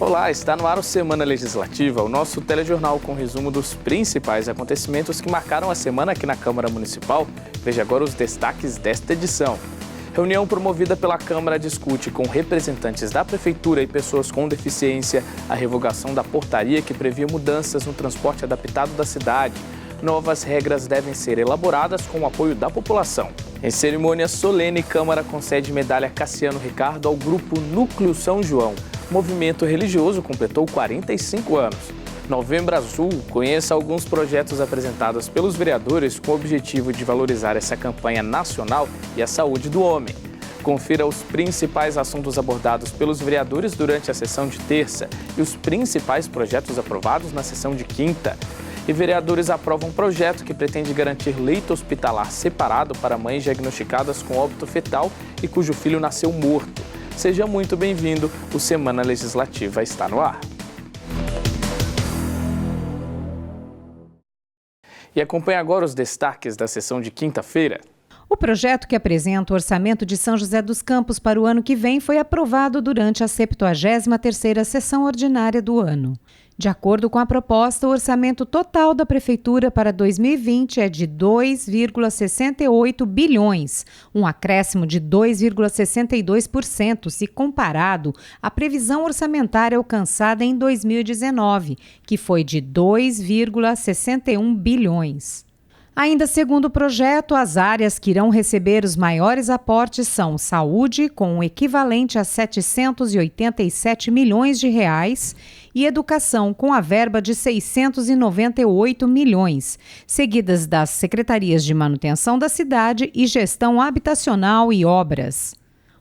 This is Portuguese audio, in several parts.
Olá, está no ar o Semana Legislativa, o nosso telejornal com resumo dos principais acontecimentos que marcaram a semana aqui na Câmara Municipal. Veja agora os destaques desta edição. Reunião promovida pela Câmara discute com representantes da Prefeitura e pessoas com deficiência a revogação da portaria que previa mudanças no transporte adaptado da cidade. Novas regras devem ser elaboradas com o apoio da população. Em cerimônia solene, Câmara concede medalha Cassiano Ricardo ao Grupo Núcleo São João. O movimento religioso completou 45 anos. Novembro Azul, conheça alguns projetos apresentados pelos vereadores com o objetivo de valorizar essa campanha nacional e a saúde do homem. Confira os principais assuntos abordados pelos vereadores durante a sessão de terça e os principais projetos aprovados na sessão de quinta. E vereadores aprovam um projeto que pretende garantir leito hospitalar separado para mães diagnosticadas com óbito fetal e cujo filho nasceu morto. Seja muito bem-vindo, o Semana Legislativa está no ar. E acompanhe agora os destaques da sessão de quinta-feira. O projeto que apresenta o orçamento de São José dos Campos para o ano que vem foi aprovado durante a 73ª sessão ordinária do ano. De acordo com a proposta, o orçamento total da Prefeitura para 2020 é de 2,68 bilhões, um acréscimo de 2,62% se comparado à previsão orçamentária alcançada em 2019, que foi de 2,61 bilhões. Ainda segundo o projeto, as áreas que irão receber os maiores aportes são saúde, com o equivalente a 787 milhões de reais, e educação, com a verba de 698 milhões, seguidas das secretarias de manutenção da cidade e gestão habitacional e obras.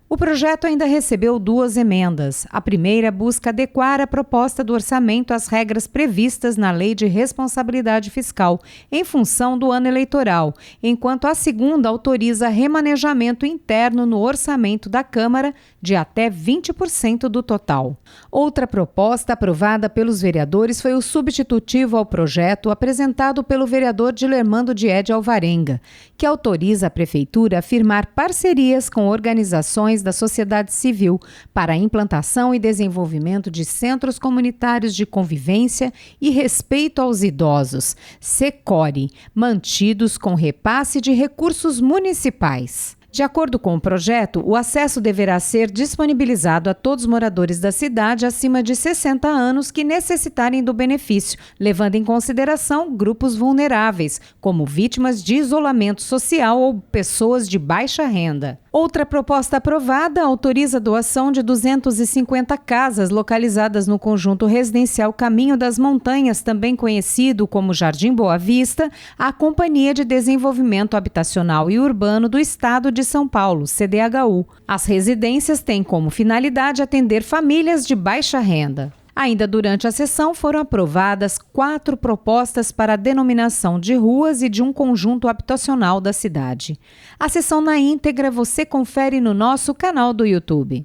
O projeto ainda recebeu 2 emendas. A primeira busca adequar a proposta do orçamento às regras previstas na Lei de Responsabilidade Fiscal, em função do ano eleitoral, enquanto a segunda autoriza remanejamento interno no orçamento da Câmara de até 20% do total. Outra proposta aprovada pelos vereadores foi o substitutivo ao projeto apresentado pelo vereador Dilermando Diede Alvarenga, que autoriza a Prefeitura a firmar parcerias com organizações da sociedade civil para a implantação e desenvolvimento de centros comunitários de convivência e respeito aos idosos, SECORE, mantidos com repasse de recursos municipais. De acordo com o projeto, o acesso deverá ser disponibilizado a todos os moradores da cidade acima de 60 anos que necessitarem do benefício, levando em consideração grupos vulneráveis, como vítimas de isolamento social ou pessoas de baixa renda. Outra proposta aprovada autoriza a doação de 250 casas localizadas no conjunto residencial Caminho das Montanhas, também conhecido como Jardim Boa Vista, à Companhia de Desenvolvimento Habitacional e Urbano do Estado de São Paulo, CDHU. As residências têm como finalidade atender famílias de baixa renda. Ainda durante a sessão foram aprovadas 4 propostas para a denominação de ruas e de um conjunto habitacional da cidade. A sessão na íntegra você confere no nosso canal do YouTube.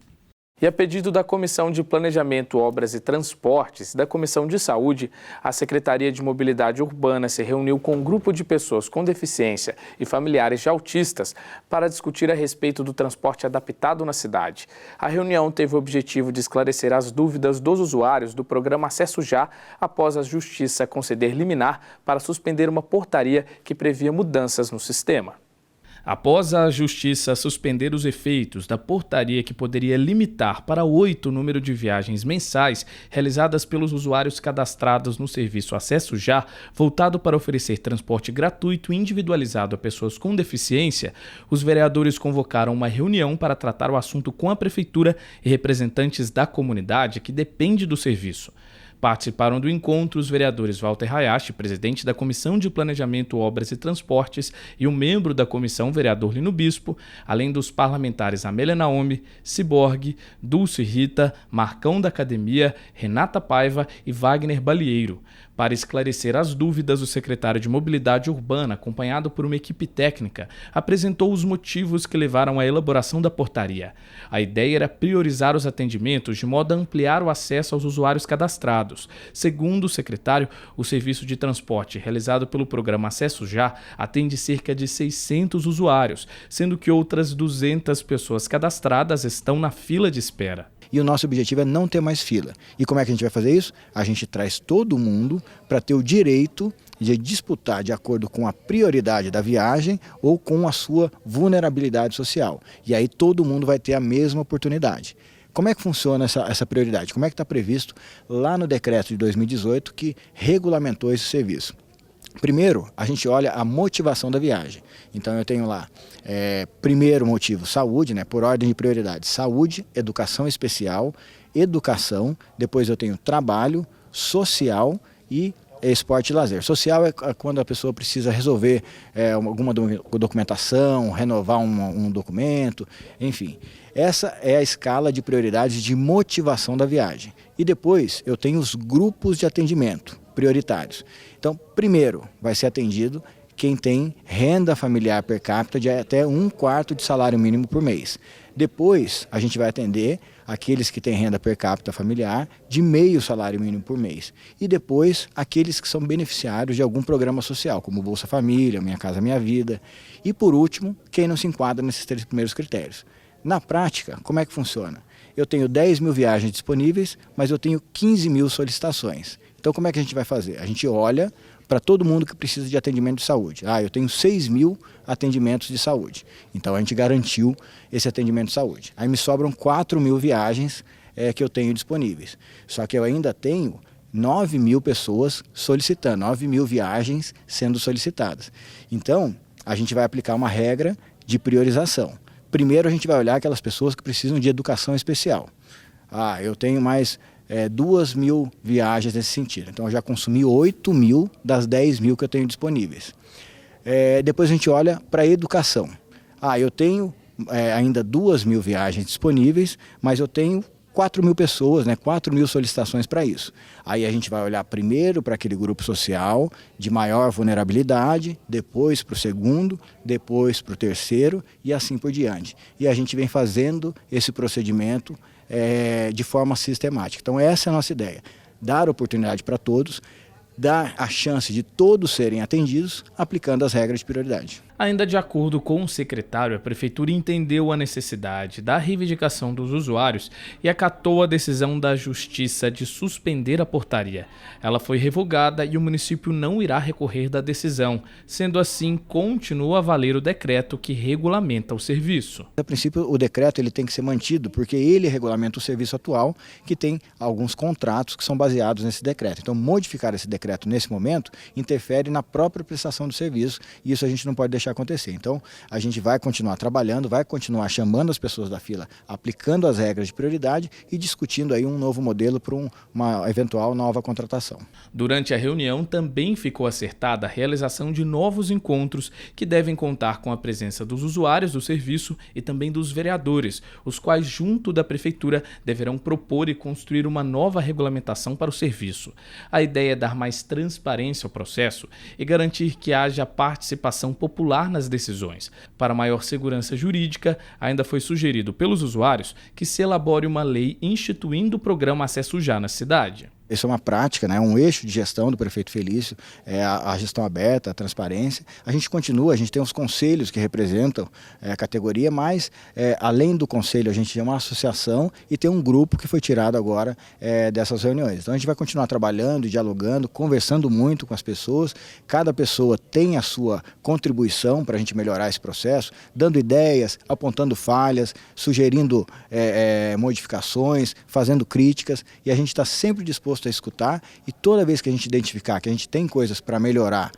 E a pedido da Comissão de Planejamento, Obras e Transportes e da Comissão de Saúde, a Secretaria de Mobilidade Urbana se reuniu com um grupo de pessoas com deficiência e familiares de autistas para discutir a respeito do transporte adaptado na cidade. A reunião teve o objetivo de esclarecer as dúvidas dos usuários do programa Acesso Já, após a Justiça conceder liminar para suspender uma portaria que previa mudanças no sistema. Após a Justiça suspender os efeitos da portaria que poderia limitar para 8 o número de viagens mensais realizadas pelos usuários cadastrados no serviço Acesso Já, voltado para oferecer transporte gratuito e individualizado a pessoas com deficiência, os vereadores convocaram uma reunião para tratar o assunto com a Prefeitura e representantes da comunidade que depende do serviço. Participaram do encontro os vereadores Walter Hayashi, presidente da Comissão de Planejamento, Obras e Transportes, e um membro da comissão, vereador Lino Bispo, além dos parlamentares Amélia Naomi, Ciborgue, Dulce Rita, Marcão da Academia, Renata Paiva e Wagner Balieiro. Para esclarecer as dúvidas, o secretário de Mobilidade Urbana, acompanhado por uma equipe técnica, apresentou os motivos que levaram à elaboração da portaria. A ideia era priorizar os atendimentos de modo a ampliar o acesso aos usuários cadastrados. Segundo o secretário, o serviço de transporte realizado pelo programa Acesso Já atende cerca de 600 usuários, sendo que outras 200 pessoas cadastradas estão na fila de espera. E o nosso objetivo é não ter mais fila. E como é que a gente vai fazer isso? A gente traz todo mundo para ter o direito de disputar de acordo com a prioridade da viagem ou com a sua vulnerabilidade social. E aí todo mundo vai ter a mesma oportunidade. Como é que funciona essa prioridade? Como é que está previsto lá no decreto de 2018 que regulamentou esse serviço? Primeiro, a gente olha a motivação da viagem. Então eu tenho lá, primeiro motivo, saúde, né, por ordem de prioridade. Saúde, educação especial, educação, depois eu tenho trabalho, social e esporte e lazer. Social é quando a pessoa precisa resolver alguma documentação, renovar um documento, enfim. Essa é a escala de prioridades de motivação da viagem. E depois eu tenho os grupos de atendimento prioritários. Então, primeiro vai ser atendido quem tem renda familiar per capita de até 1/4 de salário mínimo por mês. Depois, a gente vai atender aqueles que têm renda per capita familiar de meio salário mínimo por mês. E depois, aqueles que são beneficiários de algum programa social, como Bolsa Família, Minha Casa Minha Vida. E por último, quem não se enquadra nesses 3 primeiros critérios. Na prática, como é que funciona? Eu tenho 10 mil viagens disponíveis, mas eu tenho 15 mil solicitações. Então, como é que a gente vai fazer? A gente olha para todo mundo que precisa de atendimento de saúde. Eu tenho 6 mil atendimentos de saúde. Então, a gente garantiu esse atendimento de saúde. Aí me sobram 4 mil viagens que eu tenho disponíveis. Só que eu ainda tenho 9 mil pessoas solicitando, 9 mil viagens sendo solicitadas. Então, a gente vai aplicar uma regra de priorização. Primeiro, a gente vai olhar aquelas pessoas que precisam de educação especial. Eu tenho mais 2 mil viagens nesse sentido. Então, eu já consumi 8 mil das 10 mil que eu tenho disponíveis. Depois, a gente olha para a educação. Eu tenho ainda 2 mil viagens disponíveis, mas eu tenho 4 mil pessoas, 4 mil solicitações para isso. Aí a gente vai olhar primeiro para aquele grupo social de maior vulnerabilidade, depois para o segundo, depois para o terceiro e assim por diante. E a gente vem fazendo esse procedimento de forma sistemática. Então essa é a nossa ideia, dar oportunidade para todos, dar a chance de todos serem atendidos aplicando as regras de prioridade. Ainda de acordo com o secretário, a Prefeitura entendeu a necessidade da reivindicação dos usuários e acatou a decisão da Justiça de suspender a portaria. Ela foi revogada e o município não irá recorrer da decisão. Sendo assim, continua a valer o decreto que regulamenta o serviço. A princípio, o decreto ele tem que ser mantido, porque ele regulamenta o serviço atual, que tem alguns contratos que são baseados nesse decreto. Então, modificar esse decreto nesse momento interfere na própria prestação do serviço e isso a gente não pode deixar acontecer. Então, a gente vai continuar trabalhando, vai continuar chamando as pessoas da fila, aplicando as regras de prioridade e discutindo aí um novo modelo para uma eventual nova contratação. Durante a reunião, também ficou acertada a realização de novos encontros que devem contar com a presença dos usuários do serviço e também dos vereadores, os quais, junto da Prefeitura, deverão propor e construir uma nova regulamentação para o serviço. A ideia é dar mais transparência ao processo e garantir que haja participação popular nas decisões. Para maior segurança jurídica, ainda foi sugerido pelos usuários que se elabore uma lei instituindo o programa Acesso Já na cidade. Isso é uma prática, um eixo de gestão do prefeito Felício, a gestão aberta, a transparência. A gente continua, a gente tem os conselhos que representam a categoria, mas além do conselho a gente tem uma associação e tem um grupo que foi tirado agora dessas reuniões. Então a gente vai continuar trabalhando, dialogando, conversando muito com as pessoas. Cada pessoa tem a sua contribuição para a gente melhorar esse processo, dando ideias, apontando falhas, sugerindo modificações, fazendo críticas e a gente está sempre disposto a escutar e toda vez que a gente identificar que a gente tem coisas para melhorar,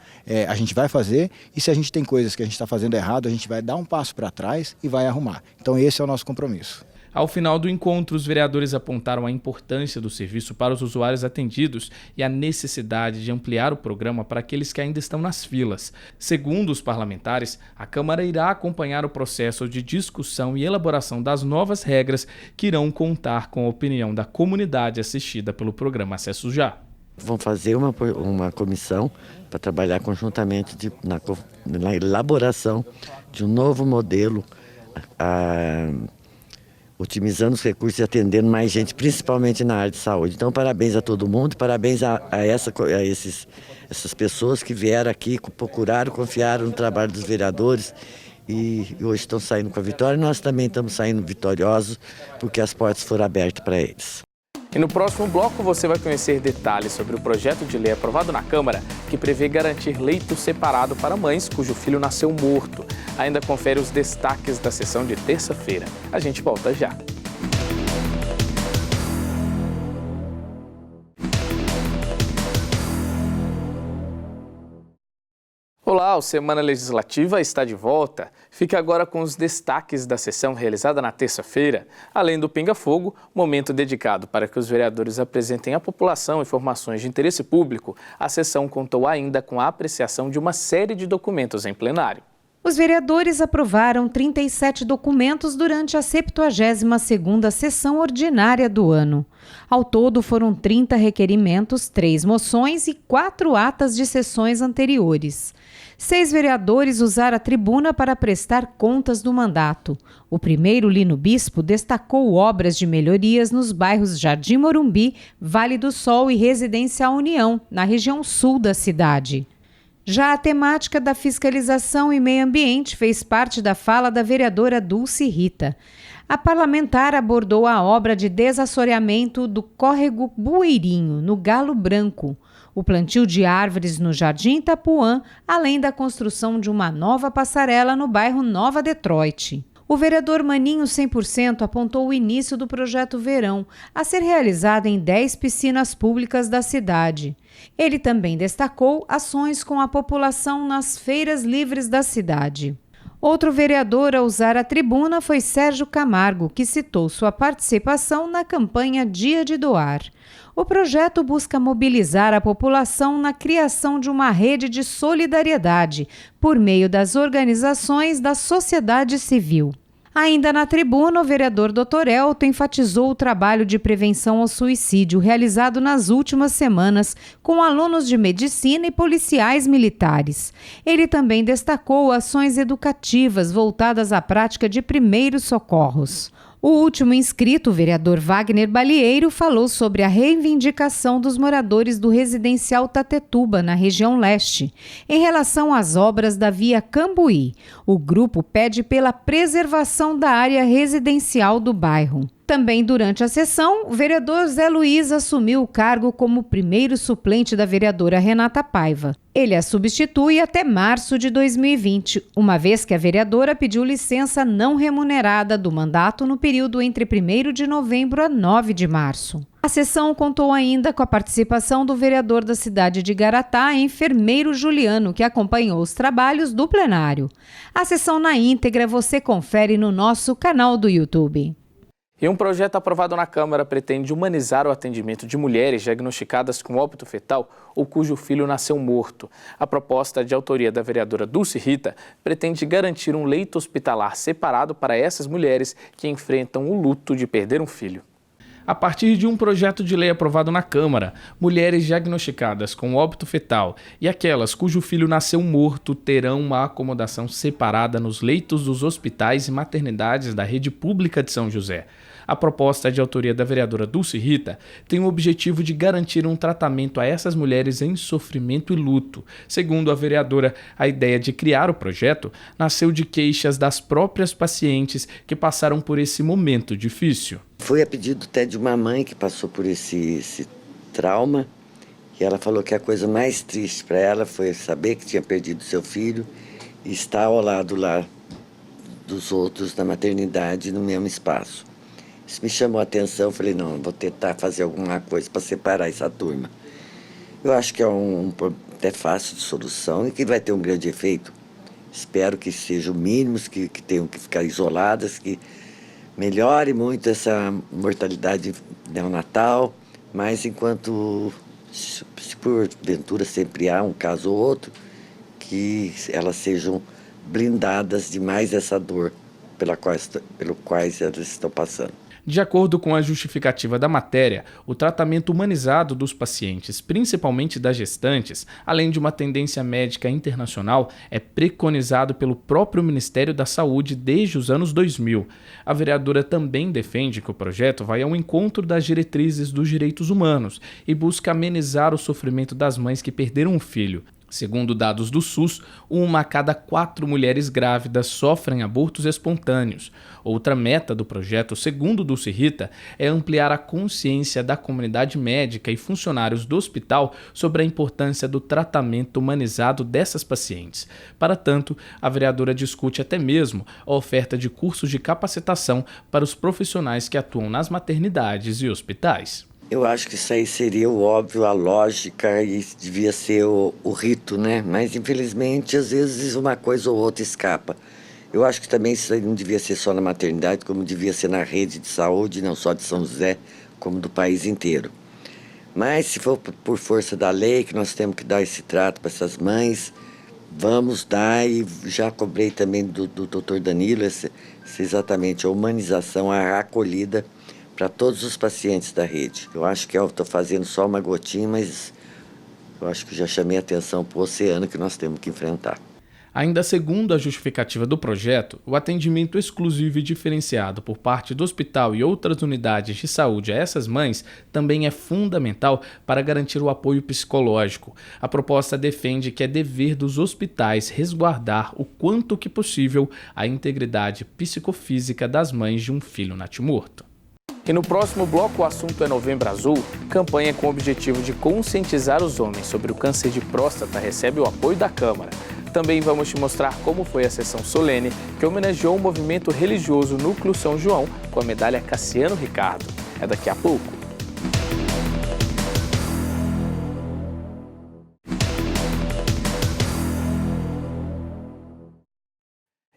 a gente vai fazer e se a gente tem coisas que a gente está fazendo errado, a gente vai dar um passo para trás e vai arrumar. Então esse é o nosso compromisso. Ao final do encontro, os vereadores apontaram a importância do serviço para os usuários atendidos e a necessidade de ampliar o programa para aqueles que ainda estão nas filas. Segundo os parlamentares, a Câmara irá acompanhar o processo de discussão e elaboração das novas regras que irão contar com a opinião da comunidade assistida pelo programa Acesso Já. Vamos fazer uma comissão para trabalhar conjuntamente na elaboração de um novo modelo, otimizando os recursos e atendendo mais gente, principalmente na área de saúde. Então, parabéns a todo mundo, parabéns a essas pessoas que vieram aqui, procuraram, confiaram no trabalho dos vereadores e hoje estão saindo com a vitória. Nós também estamos saindo vitoriosos porque as portas foram abertas para eles. E no próximo bloco você vai conhecer detalhes sobre o projeto de lei aprovado na Câmara que prevê garantir leito separado para mães cujo filho nasceu morto. Ainda confere os destaques da sessão de terça-feira. A gente volta já. Olá, o Semana Legislativa está de volta. Fique agora com os destaques da sessão realizada na terça-feira. Além do Pinga Fogo, momento dedicado para que os vereadores apresentem à população informações de interesse público, a sessão contou ainda com a apreciação de uma série de documentos em plenário. Os vereadores aprovaram 37 documentos durante a 72ª sessão ordinária do ano. Ao todo, foram 30 requerimentos, 3 moções e 4 atas de sessões anteriores. 6 vereadores usaram a tribuna para prestar contas do mandato. O primeiro, Lino Bispo, destacou obras de melhorias nos bairros Jardim Morumbi, Vale do Sol e Residencial União, na região sul da cidade. Já a temática da fiscalização e meio ambiente fez parte da fala da vereadora Dulce Rita. A parlamentar abordou a obra de desassoreamento do córrego Bueirinho, no Galo Branco, o plantio de árvores no Jardim Itapuã, além da construção de uma nova passarela no bairro Nova Detroit. O vereador Maninho 100% apontou o início do projeto Verão, a ser realizado em 10 piscinas públicas da cidade. Ele também destacou ações com a população nas feiras livres da cidade. Outro vereador a usar a tribuna foi Sérgio Camargo, que citou sua participação na campanha Dia de Doar. O projeto busca mobilizar a população na criação de uma rede de solidariedade por meio das organizações da sociedade civil. Ainda na tribuna, o vereador Dr. Elton enfatizou o trabalho de prevenção ao suicídio realizado nas últimas semanas com alunos de medicina e policiais militares. Ele também destacou ações educativas voltadas à prática de primeiros socorros. O último inscrito, o vereador Wagner Balieiro, falou sobre a reivindicação dos moradores do residencial Tatetuba, na região leste, em relação às obras da via Cambuí. O grupo pede pela preservação da área residencial do bairro. Também durante a sessão, o vereador Zé Luiz assumiu o cargo como primeiro suplente da vereadora Renata Paiva. Ele a substitui até março de 2020, uma vez que a vereadora pediu licença não remunerada do mandato no período entre 1º de novembro a 9 de março. A sessão contou ainda com a participação do vereador da cidade de Garatá, enfermeiro Juliano, que acompanhou os trabalhos do plenário. A sessão na íntegra você confere no nosso canal do YouTube. E um projeto aprovado na Câmara pretende humanizar o atendimento de mulheres diagnosticadas com óbito fetal ou cujo filho nasceu morto. A proposta, de autoria da vereadora Dulce Rita, pretende garantir um leito hospitalar separado para essas mulheres que enfrentam o luto de perder um filho. A partir de um projeto de lei aprovado na Câmara, mulheres diagnosticadas com óbito fetal e aquelas cujo filho nasceu morto terão uma acomodação separada nos leitos dos hospitais e maternidades da rede pública de São José. A proposta, de autoria da vereadora Dulce Rita, tem o objetivo de garantir um tratamento a essas mulheres em sofrimento e luto. Segundo a vereadora, a ideia de criar o projeto nasceu de queixas das próprias pacientes que passaram por esse momento difícil. Foi a pedido até de uma mãe que passou por esse trauma, e ela falou que a coisa mais triste para ela foi saber que tinha perdido seu filho e estar ao lado lá dos outros da maternidade no mesmo espaço. Isso me chamou a atenção, eu falei, não, vou tentar fazer alguma coisa para separar essa turma. Eu acho que é até fácil de solução e que vai ter um grande efeito. Espero que sejam mínimos, que tenham que ficar isoladas, que melhore muito essa mortalidade neonatal, mas enquanto, se porventura sempre há um caso ou outro, que elas sejam blindadas de mais essa dor pelo qual elas estão passando. De acordo com a justificativa da matéria, o tratamento humanizado dos pacientes, principalmente das gestantes, além de uma tendência médica internacional, é preconizado pelo próprio Ministério da Saúde desde os anos 2000. A vereadora também defende que o projeto vai ao encontro das diretrizes dos direitos humanos e busca amenizar o sofrimento das mães que perderam um filho. Segundo dados do SUS, 1 a cada 4 mulheres grávidas sofrem abortos espontâneos. Outra meta do projeto, segundo Dulce Rita, é ampliar a consciência da comunidade médica e funcionários do hospital sobre a importância do tratamento humanizado dessas pacientes. Para tanto, a vereadora discute até mesmo a oferta de cursos de capacitação para os profissionais que atuam nas maternidades e hospitais. Eu acho que isso aí seria o óbvio, a lógica e devia ser o rito, né? Mas, infelizmente, às vezes uma coisa ou outra escapa. Eu acho que também isso aí não devia ser só na maternidade, como devia ser na rede de saúde, não só de São José, como do país inteiro. Mas, se for por força da lei, que nós temos que dar esse trato para essas mães, vamos dar, e já cobrei também do Dr. Danilo, exatamente a humanização, a acolhida para todos os pacientes da rede. Eu acho que eu estou fazendo só uma gotinha, mas eu acho que já chamei a atenção para o oceano que nós temos que enfrentar. Ainda segundo a justificativa do projeto, o atendimento exclusivo e diferenciado por parte do hospital e outras unidades de saúde a essas mães também é fundamental para garantir o apoio psicológico. A proposta defende que é dever dos hospitais resguardar o quanto que possível a integridade psicofísica das mães de um filho natimorto. E no próximo bloco o assunto é Novembro Azul. Campanha com o objetivo de conscientizar os homens sobre o câncer de próstata recebe o apoio da Câmara. Também vamos te mostrar como foi a sessão solene que homenageou o movimento religioso Núcleo São João com a medalha Cassiano Ricardo. É daqui a pouco.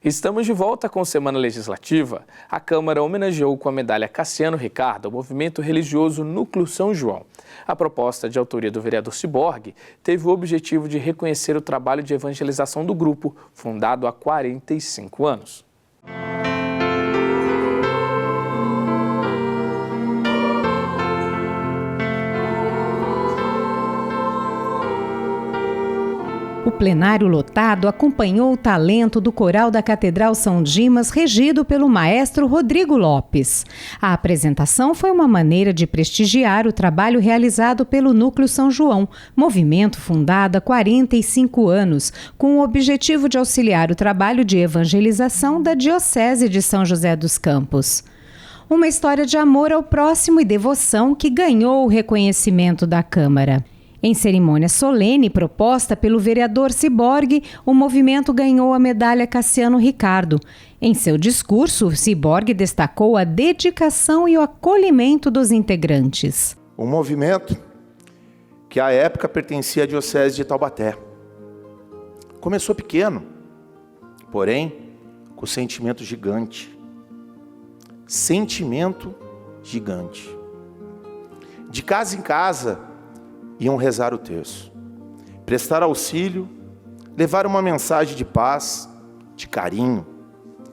Estamos de volta com Semana Legislativa. A Câmara homenageou com a medalha Cassiano Ricardo o movimento religioso Núcleo São João. A proposta, de autoria do vereador Ciborgue, teve o objetivo de reconhecer o trabalho de evangelização do grupo, fundado há 45 anos. O plenário lotado acompanhou o talento do coral da Catedral São Dimas, regido pelo maestro Rodrigo Lopes. A apresentação foi uma maneira de prestigiar o trabalho realizado pelo Núcleo São João, movimento fundado há 45 anos, com o objetivo de auxiliar o trabalho de evangelização da Diocese de São José dos Campos. Uma história de amor ao próximo e devoção que ganhou o reconhecimento da Câmara. Em cerimônia solene proposta pelo vereador Ciborgue, o movimento ganhou a medalha Cassiano Ricardo. Em seu discurso, Ciborgue destacou a dedicação e o acolhimento dos integrantes. Um movimento que à época pertencia à Diocese de Taubaté. Começou pequeno, porém com sentimento gigante. Sentimento gigante. De casa em casa, iam rezar o terço, prestar auxílio, levar uma mensagem de paz, de carinho,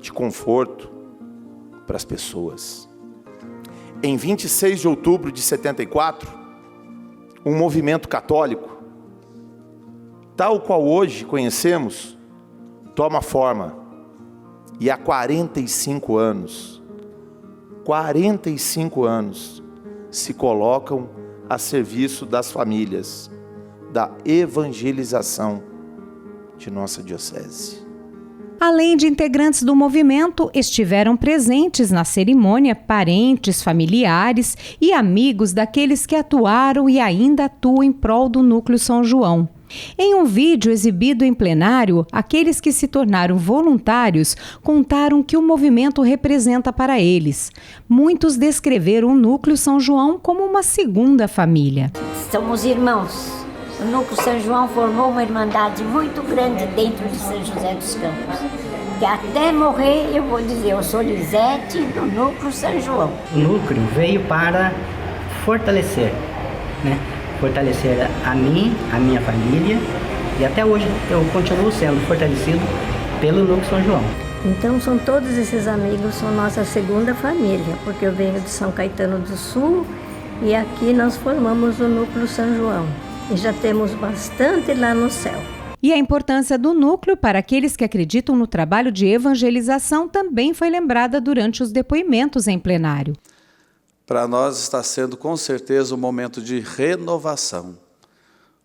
de conforto para as pessoas. Em 26 de outubro de 74, um movimento católico, tal qual hoje conhecemos, toma forma. E há 45 anos, se colocam a serviço das famílias, da evangelização de nossa diocese. Além de integrantes do movimento, estiveram presentes na cerimônia parentes, familiares e amigos daqueles que atuaram e ainda atuam em prol do Núcleo São João. Em um vídeo exibido em plenário, aqueles que se tornaram voluntários contaram que o movimento representa para eles. Muitos descreveram o Núcleo São João como uma segunda família. Somos irmãos. O Núcleo São João formou uma irmandade muito grande dentro de São José dos Campos. Que até morrer eu vou dizer, eu sou Lisete do Núcleo São João. O núcleo veio para fortalecer, fortalecer a mim, a minha família, e até hoje eu continuo sendo fortalecido pelo Núcleo São João. Então são todos esses amigos, são nossa segunda família, porque eu venho de São Caetano do Sul e aqui nós formamos o Núcleo São João. E já temos bastante lá no céu. E a importância do núcleo para aqueles que acreditam no trabalho de evangelização também foi lembrada durante os depoimentos em plenário. Para nós está sendo com certeza um momento de renovação,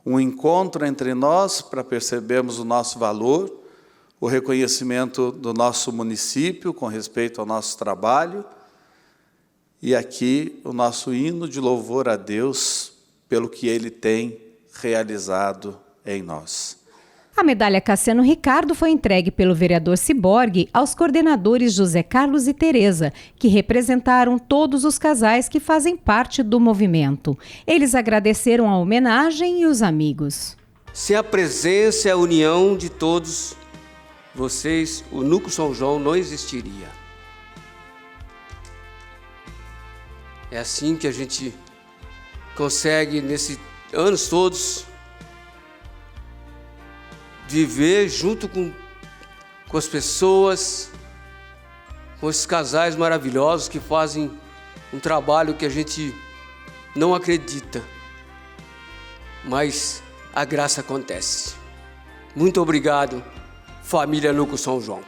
um encontro entre nós para percebermos o nosso valor, o reconhecimento do nosso município com respeito ao nosso trabalho e aqui o nosso hino de louvor a Deus pelo que Ele tem realizado em nós. A medalha Cassiano Ricardo foi entregue pelo vereador Ciborgue aos coordenadores José Carlos e Tereza, que representaram todos os casais que fazem parte do movimento. Eles agradeceram a homenagem e os amigos. Sem a presença e a união de todos vocês, o Núcleo São João não existiria. É assim que a gente consegue, nesses anos todos, viver junto com as pessoas, com esses casais maravilhosos que fazem um trabalho que a gente não acredita, mas a graça acontece. Muito obrigado, família Núcleo São João.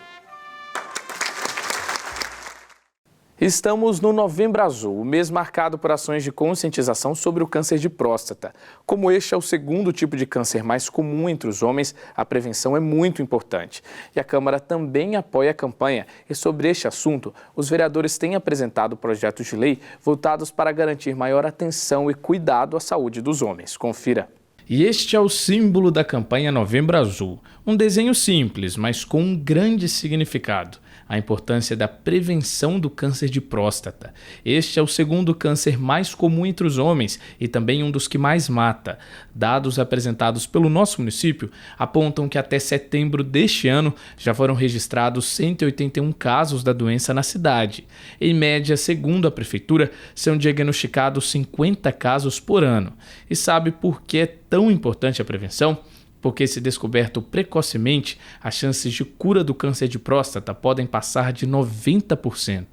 Estamos no Novembro Azul, o mês marcado por ações de conscientização sobre o câncer de próstata. Como este é o segundo tipo de câncer mais comum entre os homens, a prevenção é muito importante. E a Câmara também apoia a campanha. E sobre este assunto, os vereadores têm apresentado projetos de lei voltados para garantir maior atenção e cuidado à saúde dos homens. Confira. E este é o símbolo da campanha Novembro Azul. Um desenho simples, mas com um grande significado. A importância da prevenção do câncer de próstata. Este é o segundo câncer mais comum entre os homens e também um dos que mais mata. Dados apresentados pelo nosso município apontam que até setembro deste ano já foram registrados 181 casos da doença na cidade. Em média, segundo a prefeitura, são diagnosticados 50 casos por ano. E sabe por que é tão importante a prevenção? Porque, se descoberto precocemente, as chances de cura do câncer de próstata podem passar de 90%.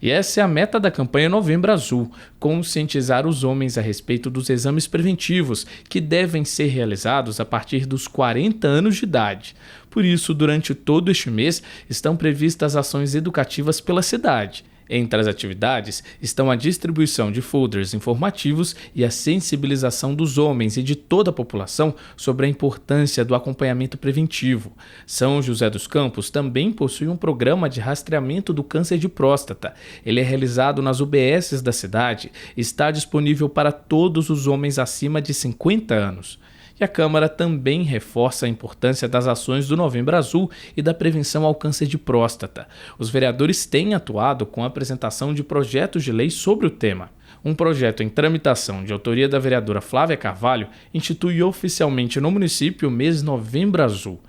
E essa é a meta da campanha Novembro Azul, conscientizar os homens a respeito dos exames preventivos que devem ser realizados a partir dos 40 anos de idade. Por isso, durante todo este mês, estão previstas ações educativas pela cidade. Entre as atividades estão a distribuição de folders informativos e a sensibilização dos homens e de toda a população sobre a importância do acompanhamento preventivo. São José dos Campos também possui um programa de rastreamento do câncer de próstata. Ele é realizado nas UBSs da cidade e está disponível para todos os homens acima de 50 anos. E a Câmara também reforça a importância das ações do Novembro Azul e da prevenção ao câncer de próstata. Os vereadores têm atuado com a apresentação de projetos de lei sobre o tema. Um projeto em tramitação de autoria da vereadora Flávia Carvalho institui oficialmente no município o mês Novembro Azul.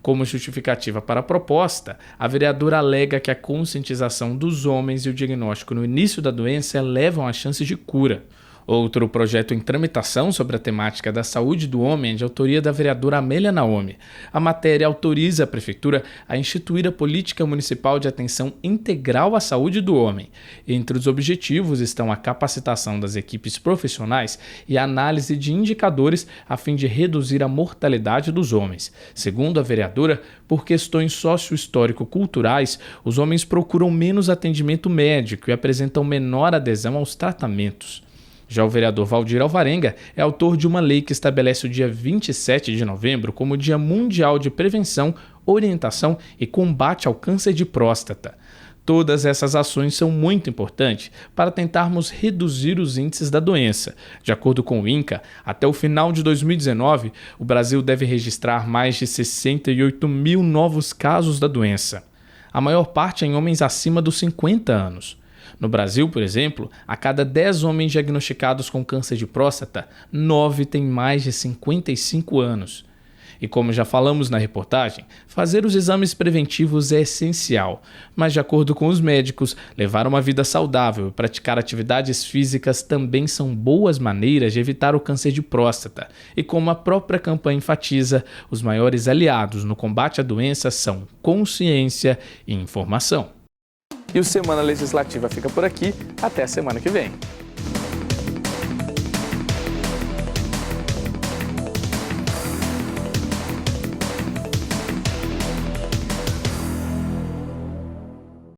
Como justificativa para a proposta, a vereadora alega que a conscientização dos homens e o diagnóstico no início da doença elevam as chances de cura. Outro projeto em tramitação sobre a temática da saúde do homem é de autoria da vereadora Amélia Naomi. A matéria autoriza a Prefeitura a instituir a Política Municipal de Atenção Integral à Saúde do Homem. Entre os objetivos estão a capacitação das equipes profissionais e a análise de indicadores a fim de reduzir a mortalidade dos homens. Segundo a vereadora, por questões sócio-histórico-culturais, os homens procuram menos atendimento médico e apresentam menor adesão aos tratamentos. Já o vereador Valdir Alvarenga é autor de uma lei que estabelece o dia 27 de novembro como Dia Mundial de Prevenção, Orientação e Combate ao Câncer de Próstata. Todas essas ações são muito importantes para tentarmos reduzir os índices da doença. De acordo com o INCA, até o final de 2019, o Brasil deve registrar mais de 68 mil novos casos da doença. A maior parte em homens acima dos 50 anos. No Brasil, por exemplo, a cada 10 homens diagnosticados com câncer de próstata, 9 têm mais de 55 anos. E como já falamos na reportagem, fazer os exames preventivos é essencial, mas de acordo com os médicos, levar uma vida saudável e praticar atividades físicas também são boas maneiras de evitar o câncer de próstata. E como a própria campanha enfatiza, os maiores aliados no combate à doença são consciência e informação. E o Semana Legislativa fica por aqui. Até a semana que vem.